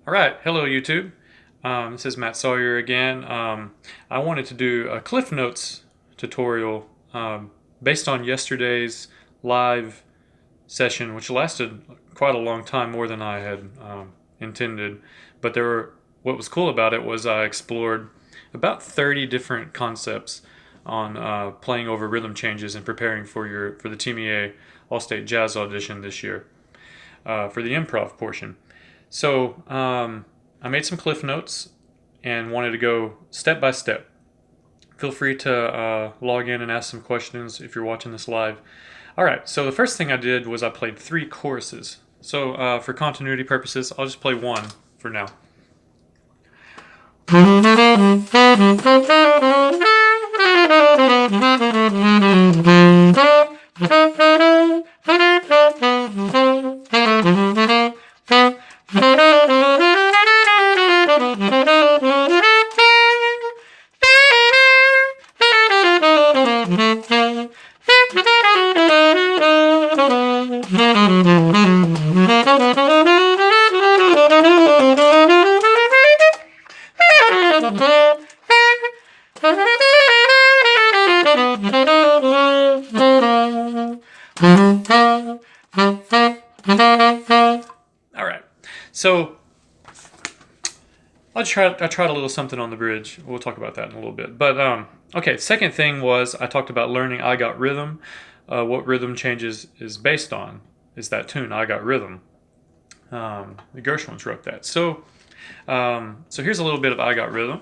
All right, hello YouTube. This is Matt Sawyer again. I wanted to do a Cliff Notes tutorial based on yesterday's live session, which lasted quite a long time, more than I had intended. But what was cool about it was I explored about 30 different concepts on playing over rhythm changes and preparing for the TMEA All-State Jazz audition this year for the improv portion. So I made some cliff notes and wanted to go step by step. Feel free to log in and ask some questions if you're watching this live. All right, so the first thing I did was I played 3 choruses. So for continuity purposes, I'll just play one for now. All right, so I tried a little something on the bridge. We'll talk about that in a little bit. But okay, second thing was I talked about learning I Got Rhythm. What rhythm changes is based on is that tune, I Got Rhythm. The Gershwins wrote that. So here's a little bit of I Got Rhythm.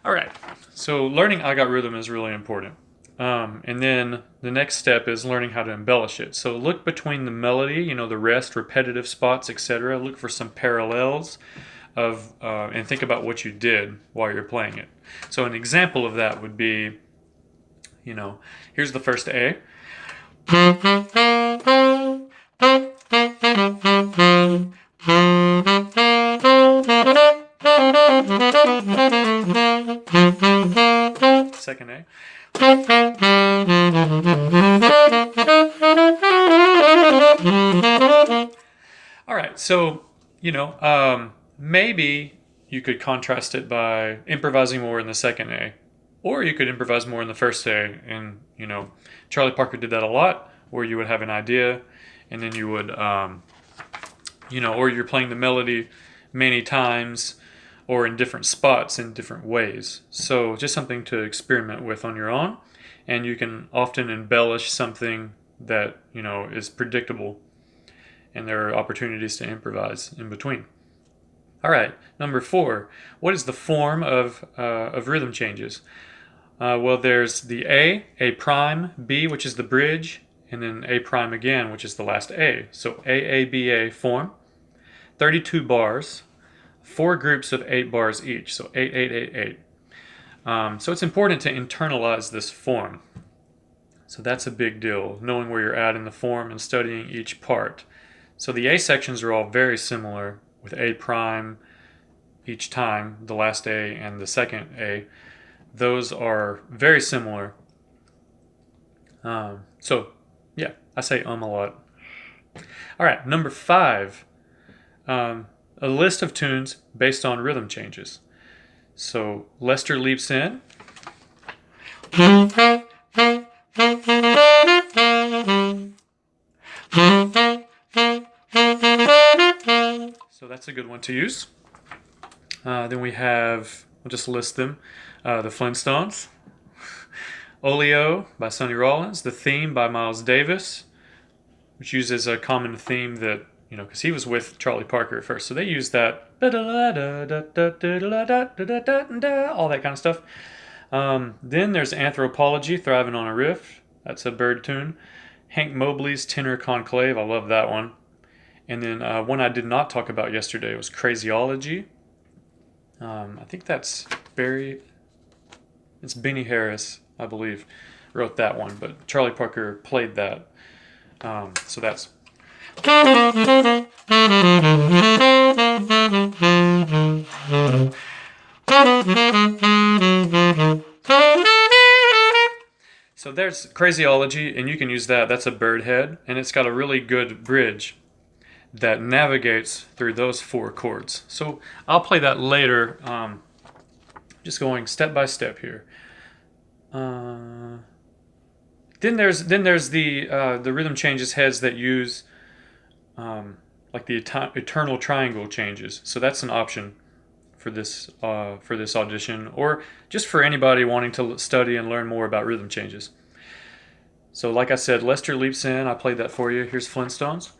All right, so learning I Got Rhythm is really important. And then the next step is learning how to embellish it. So look between the melody, the rest, repetitive spots, etc. Look for some parallels and think about what you did while you're playing it. So an example of that would be, here's the first A. Second A. All right, so maybe you could contrast it by improvising more in the second A, or you could improvise more in the first A. And Charlie Parker did that a lot, where you would have an idea, and then you would, or you're playing the melody many times, or in different spots in different ways. So just something to experiment with on your own, and you can often embellish something that is predictable, and there are opportunities to improvise in between. All right, number 4. What is the form of rhythm changes? Well, there's the A prime, B, which is the bridge, and then A prime again, which is the last A. So A, form, 32 bars, 4 groups of 8 bars each, so 8, 8, 8, 8. So it's important to internalize this form. So that's a big deal, knowing where you're at in the form and studying each part. So the A sections are all very similar, with A prime each time, the last A and the second A. Those are very similar. So yeah, I say a lot. All right, number 5. A list of tunes based on rhythm changes. So Lester leaps in. So that's a good one to use. Then we have, we'll just list them, the Flintstones, Oleo by Sonny Rollins, The Theme by Miles Davis, which uses a common theme that because he was with Charlie Parker at first. So they used that, all that kind of stuff. Then there's Anthropology, Thriving on a Riff. That's a bird tune. Hank Mobley's Tenor Conclave. I love that one. And then one I did not talk about yesterday was Crazyology. I think that's it's Benny Harris, I believe, wrote that one. But Charlie Parker played that. So that's... So there's Crazyology, and you can use that. That's a bird head, and it's got a really good bridge that navigates through those 4 chords. So I'll play that later, just going step by step here. Then there's the rhythm changes heads that use like the eternal triangle changes. So that's an option for this audition, or just for anybody wanting to study and learn more about rhythm changes. So like I said, Lester leaps in. I played that for you. Here's Flintstones.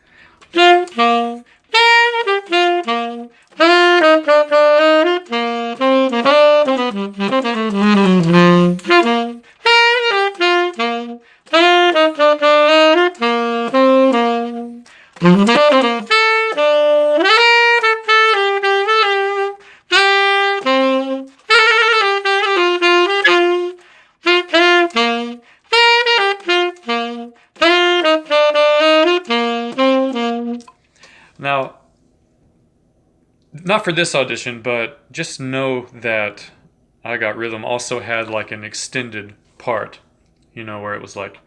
Now, not for this audition, but just know that I Got Rhythm also had like an extended part, where it was like...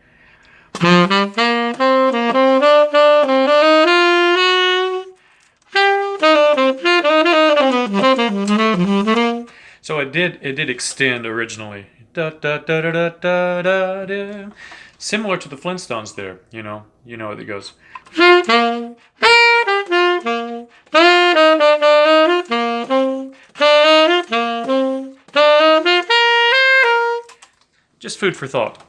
So it did extend originally. Da, da, da, da, da, da, da. Similar to the Flintstones there, it goes... Just food for thought.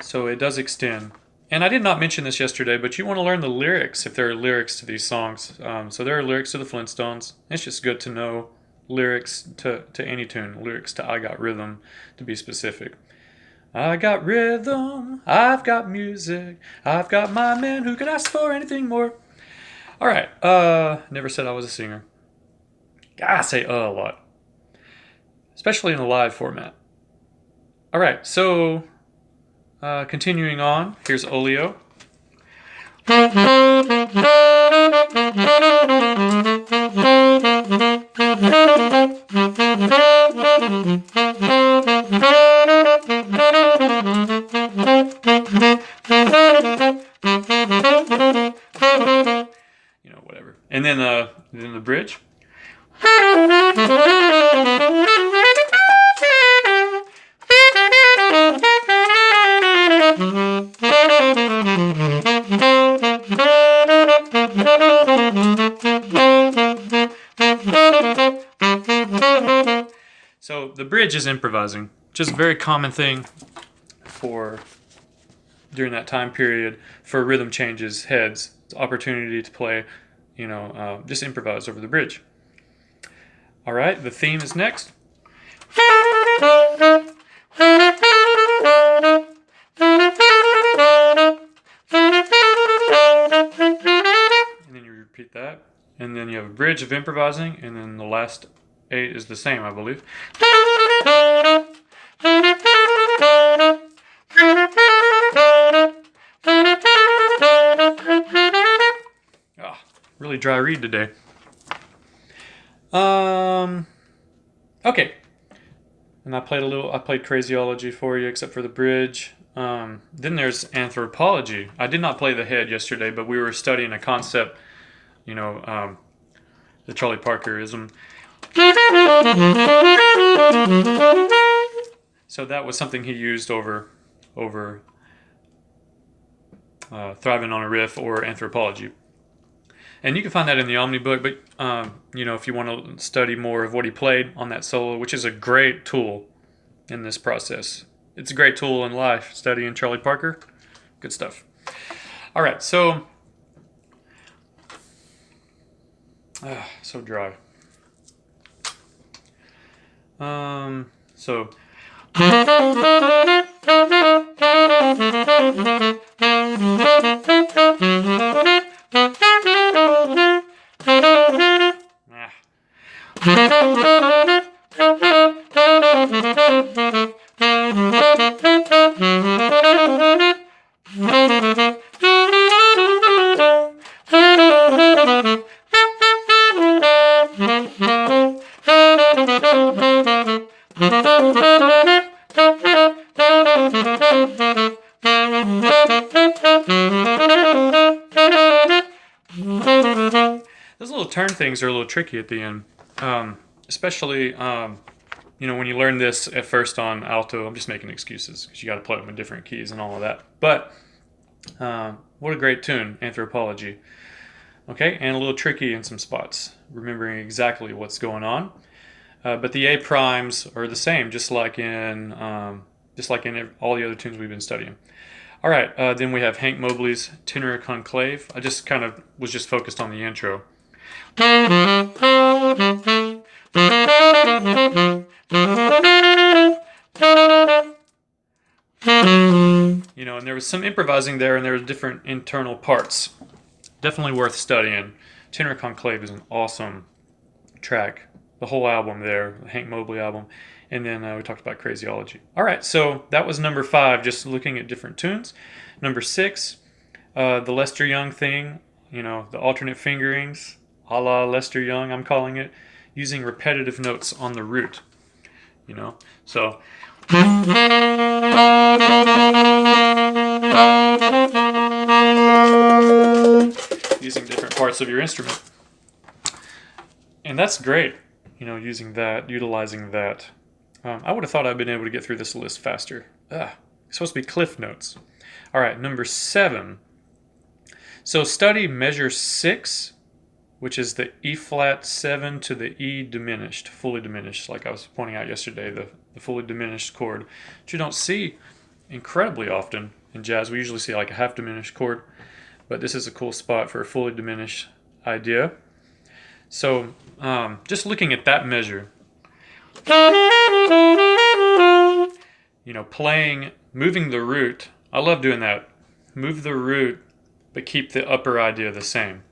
So it does extend. And I did not mention this yesterday, but you want to learn the lyrics if there are lyrics to these songs. So there are lyrics to the Flintstones. It's just good to know lyrics to any tune. Lyrics to I Got Rhythm, to be specific. I got rhythm, I've got music, I've got my man, who could ask for anything more? All right, never said I was a singer. I say a lot, especially in a live format. All right, so continuing on, here's Oleo. Whatever. And then the bridge. So the bridge is improvising, just a very common thing during that time period for rhythm changes heads. It's an opportunity to play, just improvise over the bridge. All right, the theme is next. And then you repeat that. And then you have a bridge of improvising, and then the last 8 is the same, I believe. Really dry read today. Okay. And I played Crazyology for you, except for the bridge. Then there's Anthropology. I did not play the head yesterday, but we were studying a concept, the Charlie Parkerism. So that was something he used over Thriving on a Riff or Anthropology. And you can find that in the Omni book, but if you want to study more of what he played on that solo, which is a great tool in this process. It's a great tool in life, studying Charlie Parker. Good stuff. All right, so So dry. So those little turn things are a little tricky at the end, especially when you learn this at first on alto. I'm just making excuses because you got to play them in different keys and all of that. But what a great tune, Anthropology. Okay, and a little tricky in some spots, remembering exactly what's going on. But the A primes are the same, just like in all the other tunes we've been studying. All right, then we have Hank Mobley's Tenor Conclave. I just kind of was just focused on the intro. And there was some improvising there, and there were different internal parts. Definitely worth studying. Tenor Conclave is an awesome track. The whole album there, the Hank Mobley album. And then we talked about Crazyology. All right, so that was number 5, just looking at different tunes. Number 6, the Lester Young thing, the alternate fingerings, a la Lester Young, I'm calling it, using repetitive notes on the root. So using different parts of your instrument. And that's great, utilizing that. I would have thought I'd been able to get through this list faster. It's supposed to be cliff notes. All right, number 7. So study measure 6, which is the E flat 7 to the E diminished, fully diminished, like I was pointing out yesterday, the fully diminished chord, which you don't see incredibly often in jazz. We usually see like a half diminished chord, but this is a cool spot for a fully diminished idea. So just looking at that measure, moving the root. I love doing that. Move the root, but keep the upper idea the same.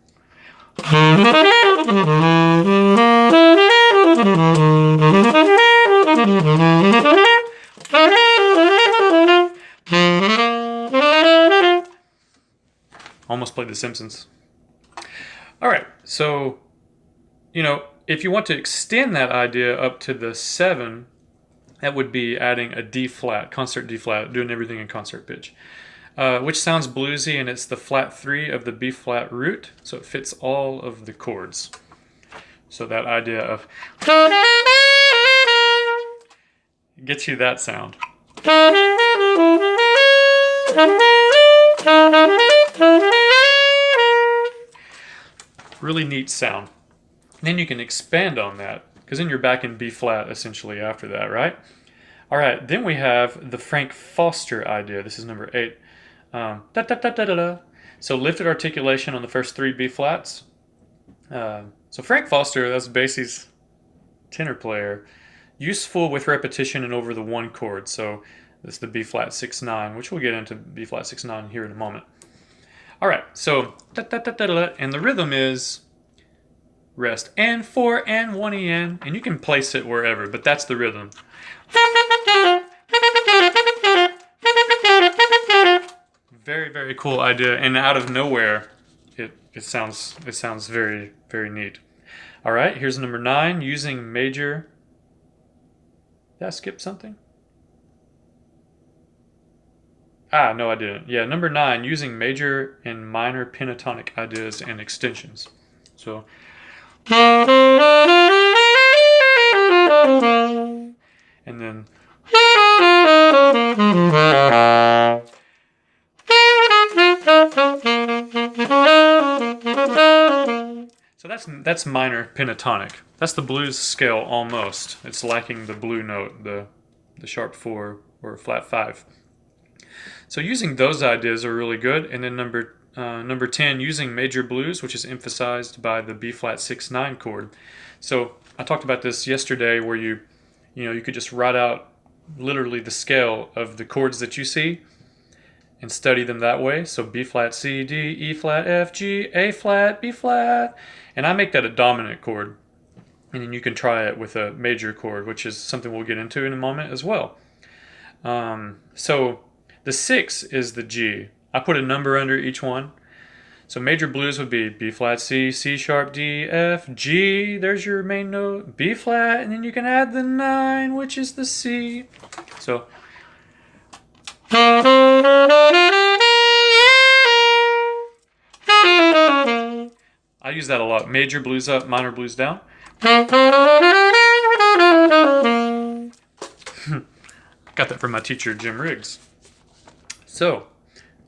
Almost played The Simpsons. All right, so if you want to extend that idea up to the 7, that would be adding a D flat, concert D flat, doing everything in concert pitch, which sounds bluesy, and it's the flat 3 of the B flat root, so it fits all of the chords. So that idea of gets you that sound. Really neat sound. Then you can expand on that, because then you're back in B flat essentially after that, right? All right, then we have the Frank Foster idea. This is number 8. So lifted articulation on the first 3 B flats. So Frank Foster, that's Basie's tenor player, useful with repetition and over the 1 chord. So this is the B flat 6/9, which we'll get into B flat 6/9 here in a moment. All right, so and the rhythm is rest and 4 and 1 EN, and you can place it wherever, but that's the rhythm. Very, very cool idea, and out of nowhere, it sounds very, very neat. All right, here's number 9, using major. Did I skip something? No, I didn't. Yeah, number 9, using major and minor pentatonic ideas and extensions. So. And then. So that's minor pentatonic. That's the blues scale almost. It's lacking the blue note, the sharp 4 or flat 5. So using those ideas are really good. And then number Number 10, using major blues, which is emphasized by the B flat 6/9 chord. So I talked about this yesterday, where you could just write out literally the scale of the chords that you see and study them that way. So B flat, C, D, E flat, F, G, A flat, B flat, and I make that a dominant chord. And then you can try it with a major chord, which is something we'll get into in a moment as well. So the 6 is the G. I put a number under each one. So major blues would be B flat, C, C sharp, D, F, G. There's your main note. B flat, and then you can add the 9, which is the C. So I use that a lot. Major blues up, minor blues down. Got that from my teacher, Jim Riggs. So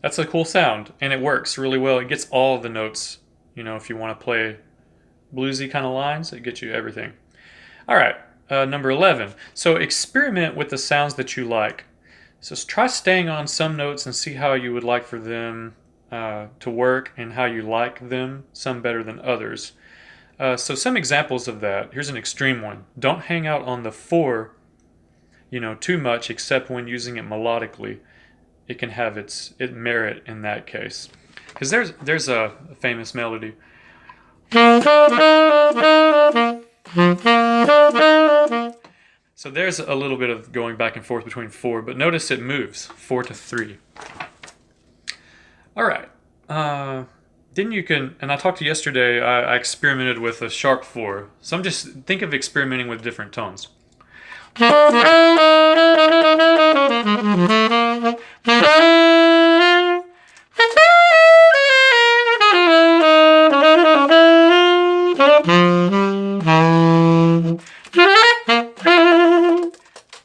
that's a cool sound, and it works really well. It gets all the notes. If you want to play bluesy kind of lines, it gets you everything. All right, number 11. So experiment with the sounds that you like. So try staying on some notes and see how you would like for them to work and how you like them, some better than others. So some examples of that. Here's an extreme one. Don't hang out on the 4 too much, except when using it melodically. It can have its merit in that case. Because there's a famous melody. So there's a little bit of going back and forth between 4, but notice it moves 4 to 3. All right. Then you can, and I talked to you yesterday, I experimented with a sharp 4. So I'm just, think of experimenting with different tones.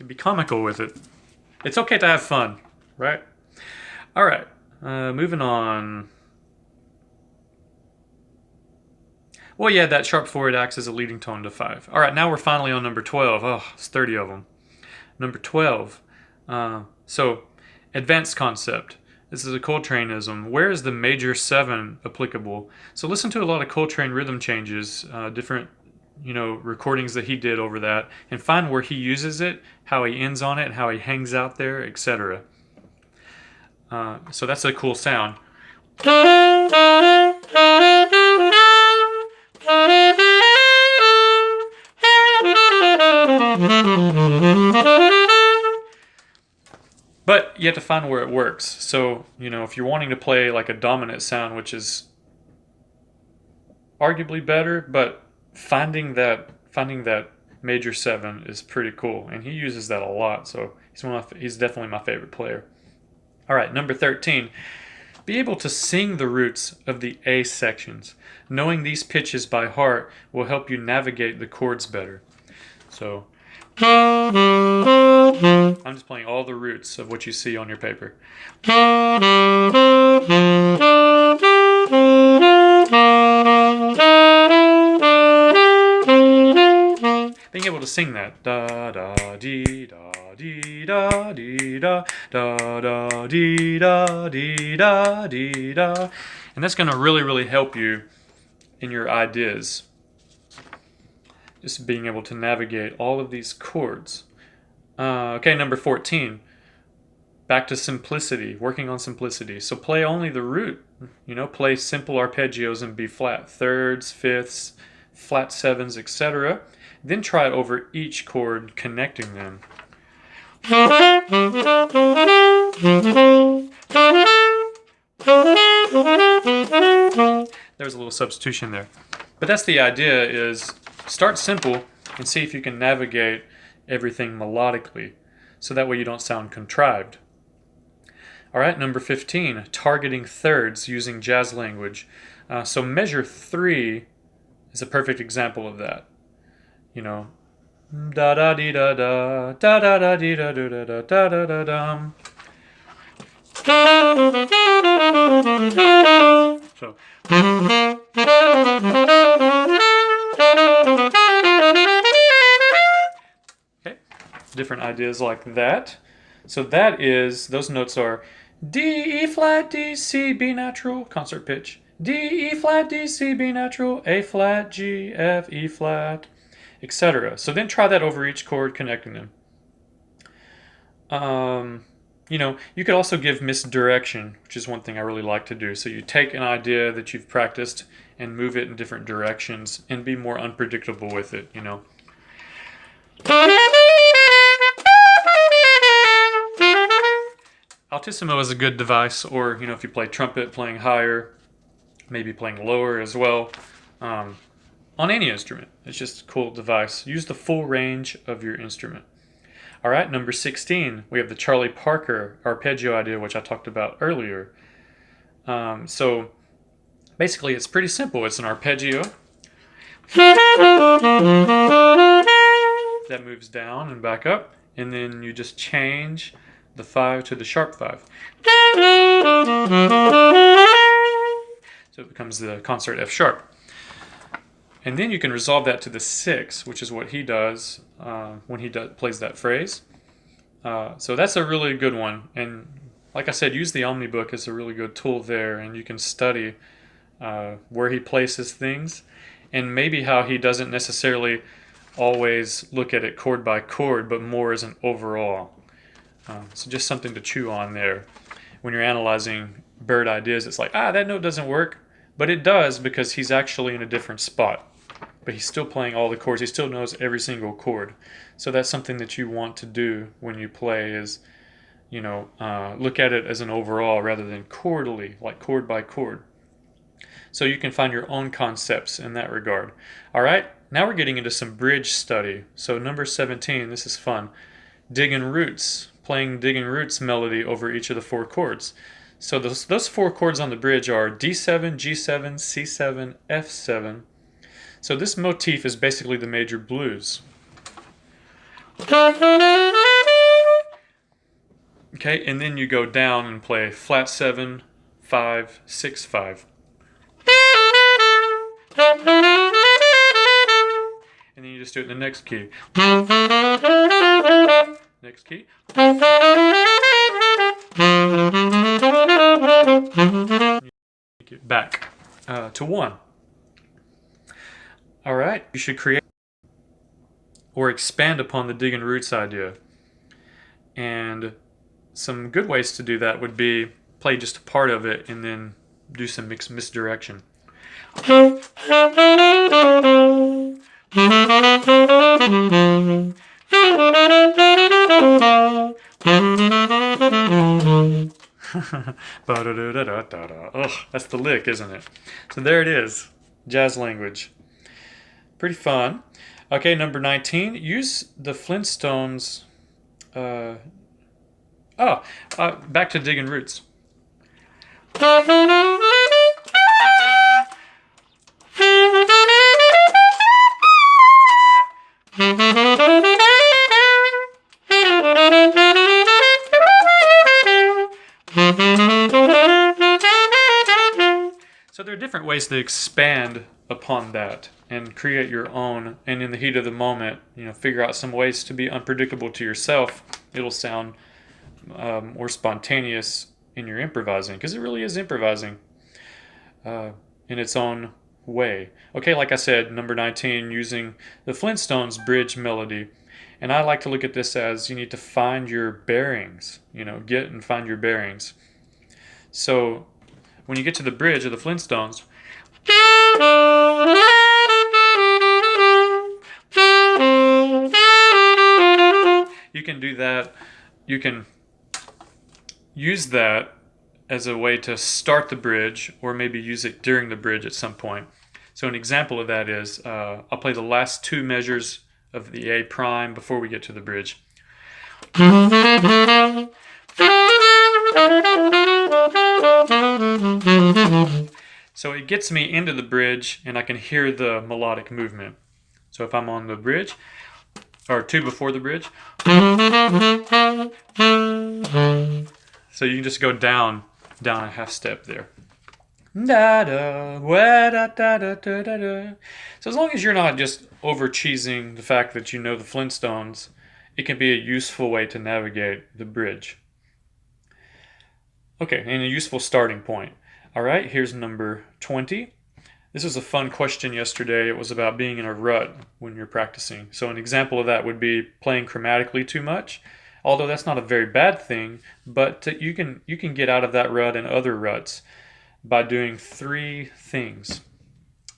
Be comical with it. It's okay to have fun, right? All right, moving on. Well, yeah, that sharp 4, it acts as a leading tone to 5. All right, now we're finally on number 12. Oh, it's 30 of them. Number 12. So, advanced concept. This is a Coltraneism. Where is the major 7 applicable? So listen to a lot of Coltrane rhythm changes, different recordings that he did over that, and find where he uses it, how he ends on it, how he hangs out there, etc. So that's a cool sound. But you have to find where it works. So, if you're wanting to play like a dominant sound, which is arguably better, but finding that major 7 is pretty cool, and he uses that a lot. So he's definitely my favorite player. All right, number 13. Be able to sing the roots of the A sections. Knowing these pitches by heart will help you navigate the chords better. So I'm just playing all the roots of what you see on your paper. Being able to sing that, da da dee da dee da dee da da da dee da dee da dee da, and that's going to really help you in your ideas. Just being able to navigate all of these chords. Okay, number 14. Back to simplicity, working on simplicity. So play only the root. Play simple arpeggios in B flat, thirds, fifths, flat 7s, etc. Then try it over each chord, connecting them. There's a little substitution there. But that's the idea, is start simple and see if you can navigate everything melodically, so that way you don't sound contrived. All right, number 15, targeting thirds using jazz language. So measure 3 is a perfect example of that. Da da dee da da da da da dee da da da da da da dum. So okay, different ideas like that. So those notes are D, E flat, D, C, B natural, concert pitch. D, E flat, D, C, B natural, A flat, G, F, E flat, etc. So then try that over each chord, connecting them. You could also give misdirection, which is one thing I really like to do. So you take an idea that you've practiced and move it in different directions and be more unpredictable with it. Altissimo is a good device, or if you play trumpet, playing higher, maybe playing lower as well, on any instrument. It's just a cool device. Use the full range of your instrument. All right, number 16, we have the Charlie Parker arpeggio idea, which I talked about earlier. So basically, it's pretty simple. It's an arpeggio that moves down and back up, and then you just change the 5 to the sharp 5. So it becomes the concert F sharp. And then you can resolve that to the 6, which is what he does when he plays that phrase. So that's a really good one. And like I said, use the Omni book as a really good tool there, and you can study where he places things and maybe how he doesn't necessarily always look at it chord by chord, but more as an overall. So just something to chew on there. When you're analyzing bird ideas, it's like, that note doesn't work. But it does, because he's actually in a different spot. But he's still playing all the chords. He still knows every single chord. So that's something that you want to do when you play is, look at it as an overall rather than chordally, like chord by chord. So you can find your own concepts in that regard. All right, now we're getting into some bridge study. So number 17, this is fun. Digging roots, playing digging roots melody over each of the 4 chords. So those 4 chords on the bridge are D7, G7, C7, F7. So this motif is basically the major blues. Okay, and then you go down and play flat 7, 5, 6, 5. And then you just do it in the next key. Next key. Back to 1. All right, you should create or expand upon the digging roots idea. And some good ways to do that would be play just a part of it and then do some misdirection. Ugh, that's the lick, isn't it? So there it is, jazz language. Pretty fun. Okay, number 19, use the Flintstones. Back to digging roots. So there are different ways to expand upon that and create your own, and in the heat of the moment, figure out some ways to be unpredictable to yourself. It'll sound more spontaneous in your improvising, because it really is improvising in its own way. Okay, like I said, number 19, using the Flintstones bridge melody. And I like to look at this as you need to find your bearings, get and find your bearings. So when you get to the bridge of the Flintstones, you can do that. You can use that as a way to start the bridge, or maybe use it during the bridge at some point. So an example of that is I'll play the last 2 measures of the A prime before we get to the bridge. So it gets me into the bridge, and I can hear the melodic movement. So if I'm on the bridge, or 2 before the bridge, so you can just go down a half step there. So as long as you're not just over cheesing the fact that you know the Flintstones, it can be a useful way to navigate the bridge. Okay, and a useful starting point. All right, here's number 20. This was a fun question yesterday. It was about being in a rut when you're practicing. So an example of that would be playing chromatically too much. Although that's not a very bad thing, but you can get out of that rut and other ruts by doing three things.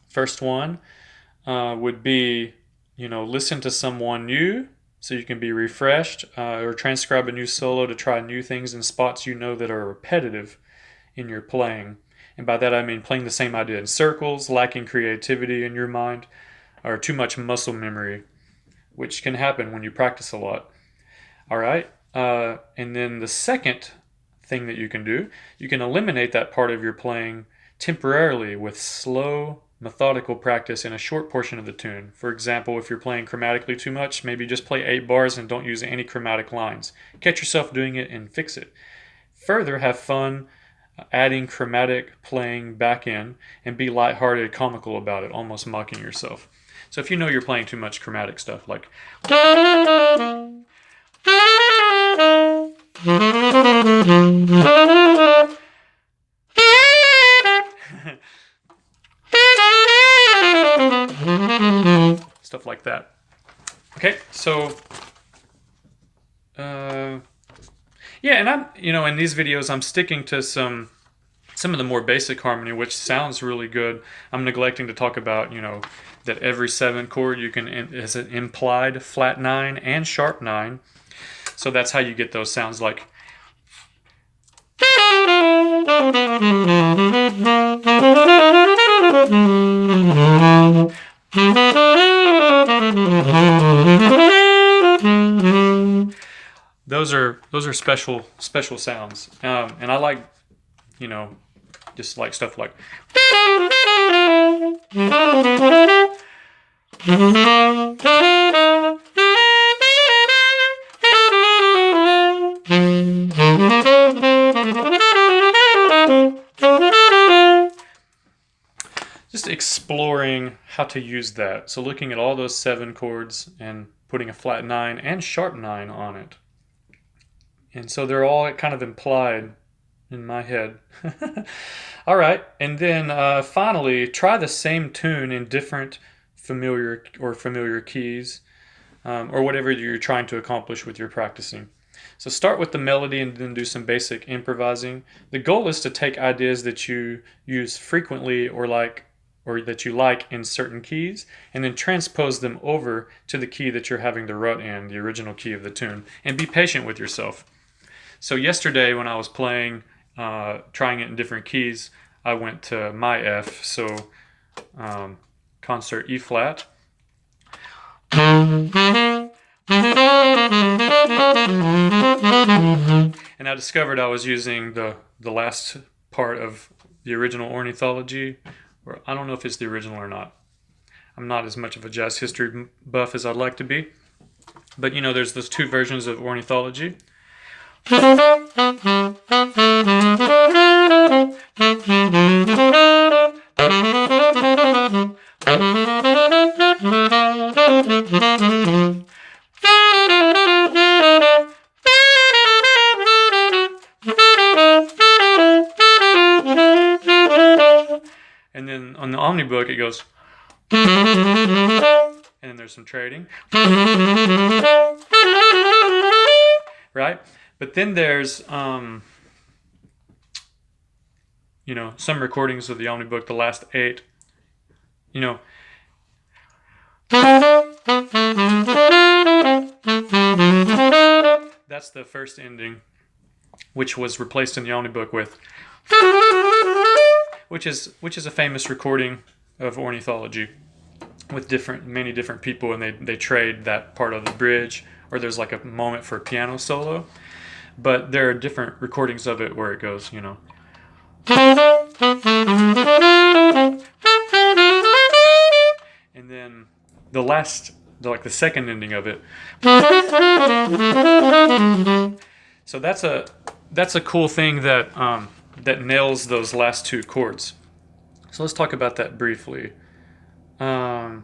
First one would be, listen to someone new so you can be refreshed, or transcribe a new solo to try new things in spots you know that are repetitive in your playing. And by that I mean playing the same idea in circles, lacking creativity in your mind, or too much muscle memory, which can happen when you practice a lot. All right. And then the second thing that you can do, you can eliminate that part of your playing temporarily with slow, methodical practice in a short portion of the tune. For example, if you're playing chromatically too much, maybe just play 8 bars and don't use any chromatic lines. Catch yourself doing it and fix it. Further, have fun adding chromatic playing back in and be lighthearted, comical about it, almost mocking yourself. So if you know you're playing too much chromatic stuff, like stuff like that. Okay, so yeah, and I'm in these videos I'm sticking to some of the more basic harmony, which sounds really good. I'm neglecting to talk about that every 7 chord you can is an implied flat 9 and sharp 9. So that's how you get those sounds like. Those are special sounds, and I like just like stuff like. Just exploring how to use that. So looking at all those 7 chords and putting a flat 9 and sharp 9 on it. And so they're all kind of implied in my head. All right, and then finally, try the same tune in different familiar keys, or whatever you're trying to accomplish with your practicing. So start with the melody and then do some basic improvising. The goal is to take ideas that you use frequently or that you like in certain keys, and then transpose them over to the key that you're having the rut in, the original key of the tune, and be patient with yourself. So yesterday when I was playing, trying it in different keys, I went to my F, so concert E flat. And I discovered I was using the last part of the original Ornithology, or I don't know if it's the original or not. I'm not as much of a jazz history buff as I'd like to be. But there's those 2 versions of Ornithology. And then on the Omnibook it goes, and then there's some trading, right? But then there's some recordings of the Omnibook, the last 8, that's the first ending, which was replaced in the Omnibook with, which is a famous recording of Ornithology with many different people, and they trade that part of the bridge, or there's like a moment for a piano solo. But there are different recordings of it where it goes, and then the second ending of it. So that's a cool thing that nails those last 2 chords. So let's talk about that briefly. Where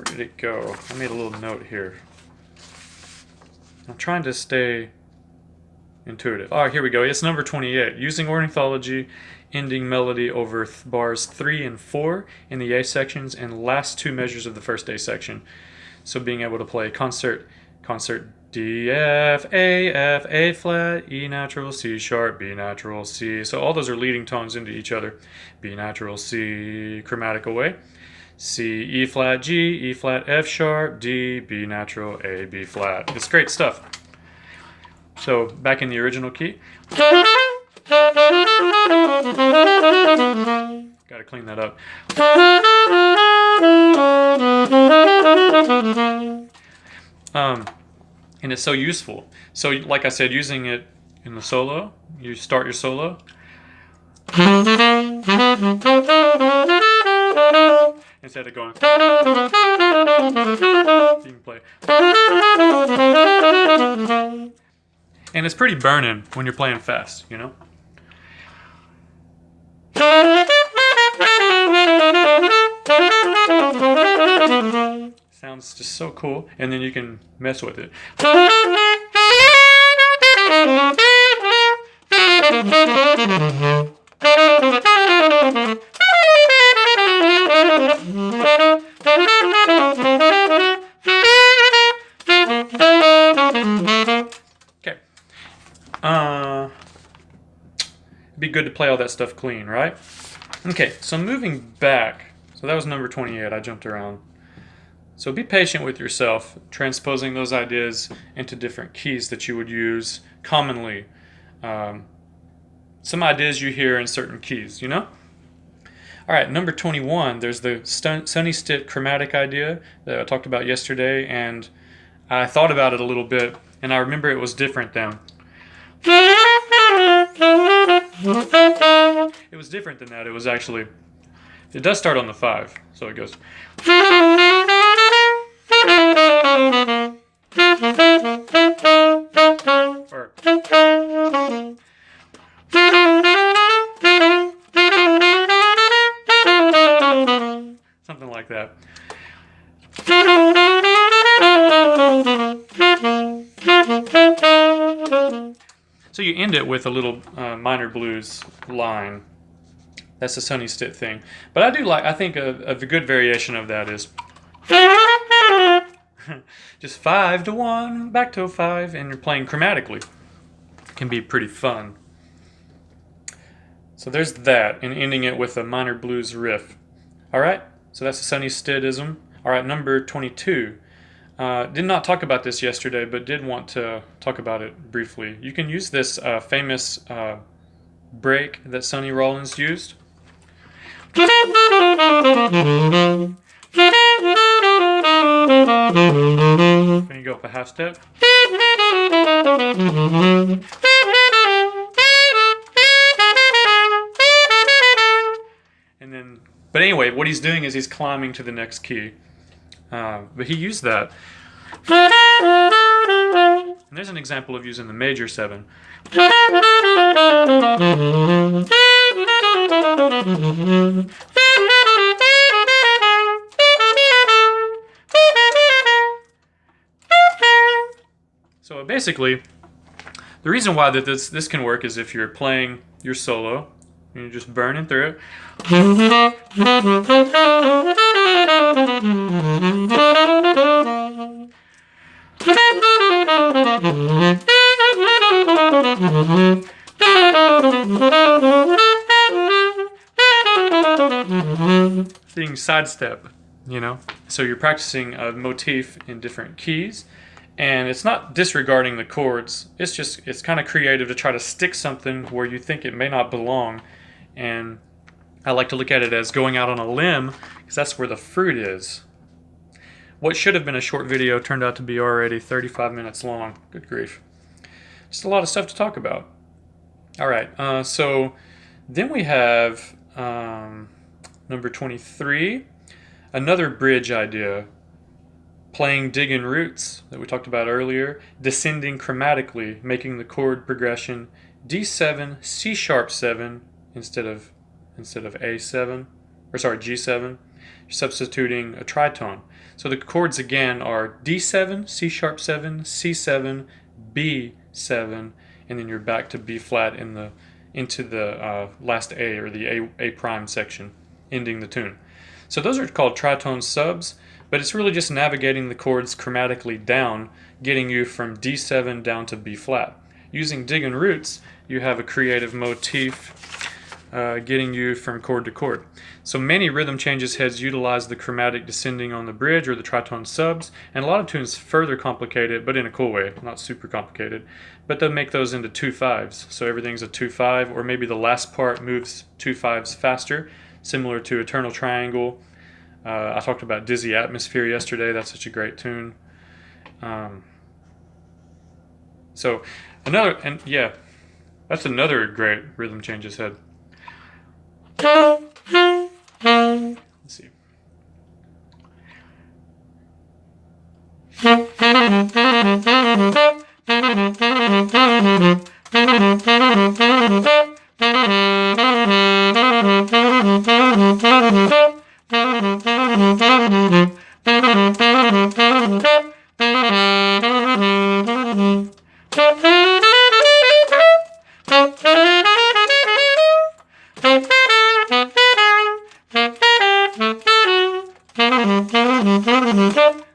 did it go? I made a little note here. I'm trying to stay intuitive. All right, here we go. It's number 28. Using ornithology, ending melody over bars 3 and 4 in the A sections and last two measures of the first A section. So being able to play concert D, F, A flat, E natural, C sharp, B natural, C. So all those are leading tones into each other. B natural, C, chromatic away. C, E flat, G, E flat, F sharp, D, B natural, A, B flat. It's great stuff. So back in the original key. Gotta clean that up. And it's so useful. So like I said, using it in the solo, you start your solo. Instead of going, you can play. And it's pretty burning when you're playing fast, you know? Sounds just so cool. And then you can mess with it. Okay. It'd be good to play all that stuff clean, right? Okay, so moving back. So that was number 28. I jumped around. So be patient with yourself, transposing those ideas into different keys that you would use commonly. Some ideas you hear in certain keys, you know? All right, number 21, there's the sunny stick chromatic idea that I talked about yesterday, and I thought about it a little bit, and I remember it was different then. It was different than that. It was actually, it does start on the 5, so it goes. Or, something like that. So you end it with a little minor blues line. That's the sunny stick thing. But I think a good variation of that is just 5 to 1, back to 5, and you're playing chromatically. It can be pretty fun. So there's that, and ending it with a minor blues riff. All right, so that's the sunny stidism. All right, number 22. Did not talk about this yesterday, but did want to talk about it briefly. You can use this famous break that Sonny Rollins used. Can you go up a half step? And then, but anyway, what he's doing is he's climbing to the next key. But he used that. And there's an example of using the major 7. So basically, the reason why that this can work is if you're playing your solo and you're just burning through it. Seeing sidestep, you know? So you're practicing a motif in different keys, and it's not disregarding the chords. It's kind of creative to try to stick something where you think it may not belong. And I like to look at it as going out on a limb, because that's where the fruit is. What should have been a short video turned out to be already 35 minutes long. Good grief. Just a lot of stuff to talk about. All right, so then we have number 23, another bridge idea, playing digging roots that we talked about earlier, descending chromatically, making the chord progression D7, C sharp 7 instead of A7, or sorry, G7, substituting a tritone. So the chords again are D7, C sharp 7, C7, B7, and then you're back to B flat into the last A, or the A prime section, ending the tune. So those are called tritone subs, but it's really just navigating the chords chromatically down, getting you from D7 down to B flat. Using dig and roots, you have a creative motif getting you from chord to chord. So many rhythm changes heads utilize the chromatic descending on the bridge or the tritone subs, and a lot of tunes further complicate it, but in a cool way, not super complicated. But they'll make those into 2/5s, so everything's a 2/5, or maybe the last part moves 2/5s faster, similar to Eternal Triangle. I talked about Dizzy Atmosphere yesterday. That's such a great tune. So another, and yeah, that's another great rhythm changes head. Let's see.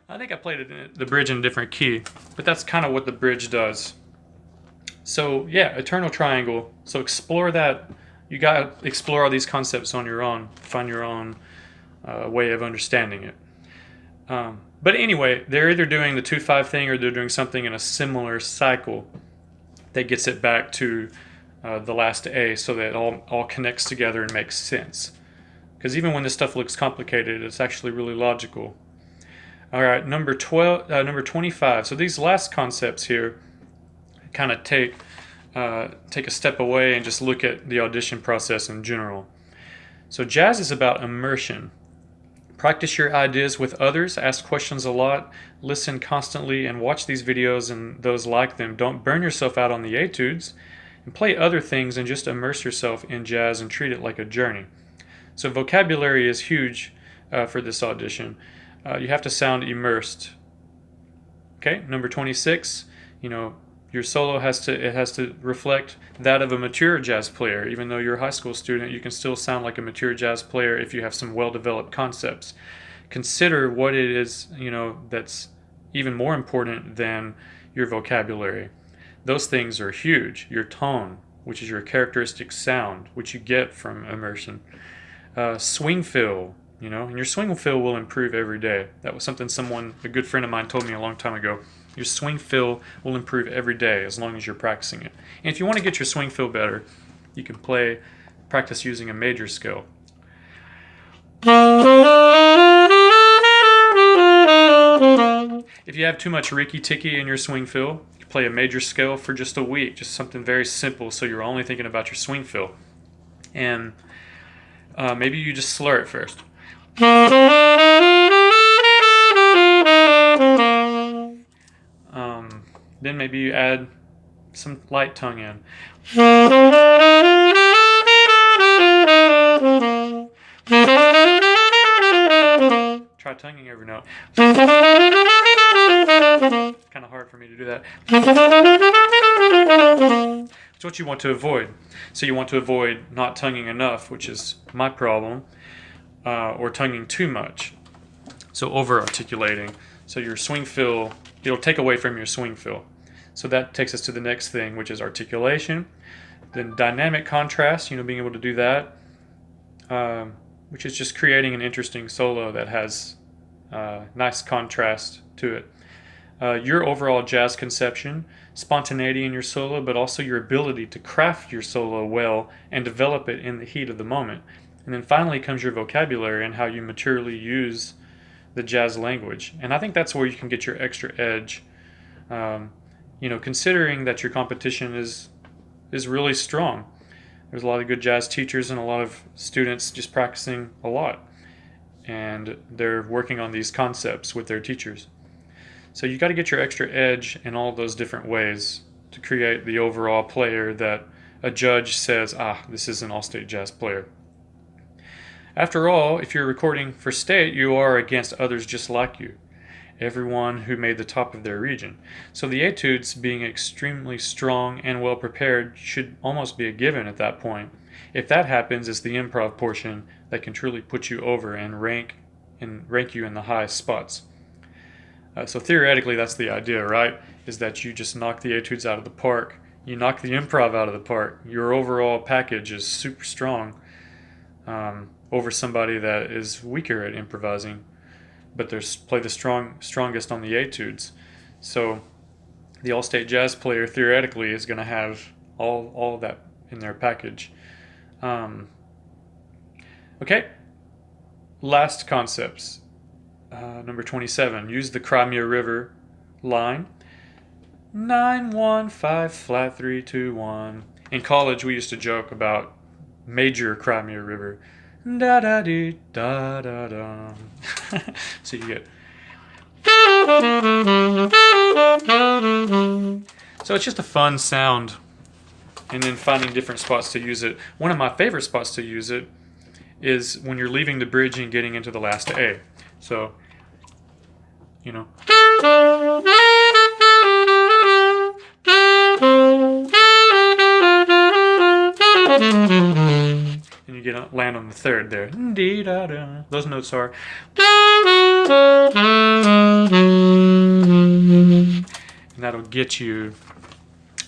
I think I played the bridge in a different key, but that's kind of what the bridge does. So yeah, Eternal Triangle. So explore that. You gotta explore all these concepts on your own. Find your own way of understanding it. But anyway, they're either doing the 2/5 thing, or they're doing something in a similar cycle that gets it back to the last A, so that it all connects together and makes sense. Because even when this stuff looks complicated, it's actually really logical. All right, number 25. So these last concepts here kind of take a step away and just look at the audition process in general. So jazz is about immersion. Practice your ideas with others, ask questions a lot, listen constantly, and watch these videos and those like them. Don't burn yourself out on the etudes, and play other things, and just immerse yourself in jazz and treat it like a journey. So vocabulary is huge for this audition. You have to sound immersed. Okay, number 26, your solo has to reflect that of a mature jazz player. Even though you're a high school student, you can still sound like a mature jazz player if you have some well-developed concepts. Consider what it is, that's even more important than your vocabulary. Those things are huge. Your tone, which is your characteristic sound, which you get from immersion. Swing feel, and your swing feel will improve every day. That was something a good friend of mine told me a long time ago. Your swing feel will improve every day as long as you're practicing it. And if you want to get your swing feel better, you can practice using a major scale. If you have too much ricky-ticky in your swing feel, you play a major scale for just a week, just something very simple, so you're only thinking about your swing feel. And maybe you just slur it first. Then maybe you add some light tongue in. Try tonguing every note. It's kind of hard for me to do that. It's what you want to avoid. So you want to avoid not tonguing enough, which is my problem, or tonguing too much. So over-articulating. So your swing feel, it'll take away from your swing feel. So that takes us to the next thing, which is articulation. Then dynamic contrast, being able to do that, which is just creating an interesting solo that has nice contrast to it. Your overall jazz conception, spontaneity in your solo, but also your ability to craft your solo well and develop it in the heat of the moment. And then finally comes your vocabulary and how you maturely use the jazz language. And I think that's where you can get your extra edge. Considering that your competition is really strong. There's a lot of good jazz teachers and a lot of students just practicing a lot. And they're working on these concepts with their teachers. So you got to get your extra edge in all those different ways to create the overall player that a judge says, this is an all-state jazz player. After all, if you're recording for state, you are against others just like you. everyone who made the top of their region. So the etudes, being extremely strong and well prepared, should almost be a given at that point. If that happens, it's the improv portion that can truly put you over and rank you in the highest spots. So theoretically, that's the idea, right? Is that you just knock the etudes out of the park. You knock the improv out of the park. Your overall package is super strong over somebody that is weaker at improvising, but they play the strongest on the etudes. So the all-state jazz player theoretically is going to have all of that in their package. Okay, last concepts. Number 27, use the Crimea River line. 9, 1, 5, flat, 3, 2, 1. In college, we used to joke about major Crimea River. Da da dee da da da. So you get. So it's just a fun sound, and then finding different spots to use it. One of my favorite spots to use it is when you're leaving the bridge and getting into the last A. So, you know. And you get land on the third there. Those notes are. And that'll get you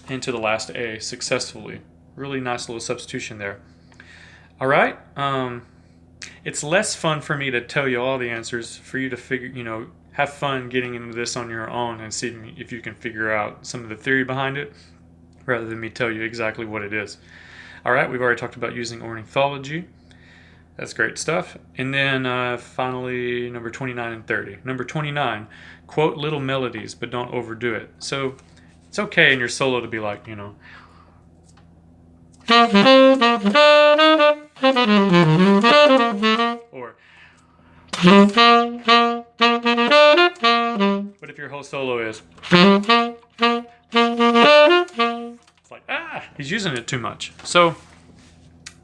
into the last A successfully. Really nice little substitution there. All right. It's less fun for me to tell you all the answers, for you to figure, have fun getting into this on your own and seeing if you can figure out some of the theory behind it, rather than me tell you exactly what it is. All right, we've already talked about using ornithology. That's great stuff. And then finally, number 29 and 30. Number 29, quote little melodies, but don't overdo it. So it's okay in your solo to be like, or, but if your whole solo is, it's like, he's using it too much. So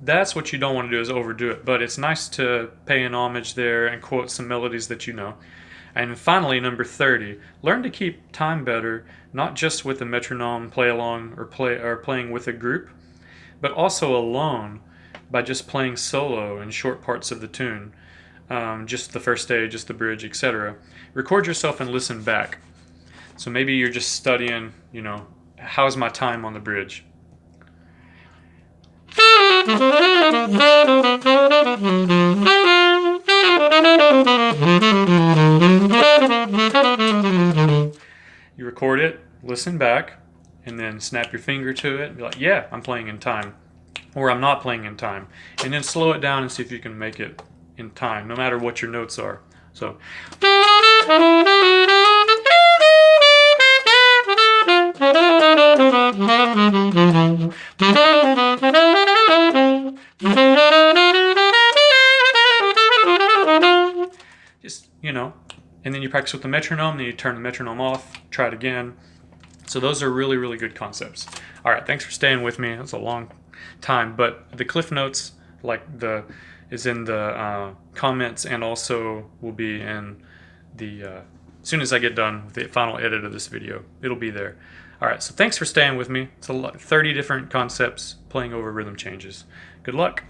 that's what you don't want to do, is overdo it. But it's nice to pay an homage there and quote some melodies that you know. And finally, number 30, learn to keep time better, not just with a metronome play along or playing with a group, but also alone by just playing solo in short parts of the tune, just the first day, just the bridge, etc. Record yourself and listen back. So maybe you're just studying, how's my time on the bridge? You record it, listen back, and then snap your finger to it and be like, yeah, I'm playing in time, or I'm not playing in time, and then slow it down and see if you can make it in time, no matter what your notes are. So just, and then you practice with the metronome, then you turn the metronome off, try it again. So those are really, really good concepts. All right, thanks for staying with me. That's a long time, but the cliff notes, is in the comments, and also will be in the as soon as I get done with the final edit of this video, it'll be there. All right, so thanks for staying with me. It's 30 different concepts playing over rhythm changes. Good luck.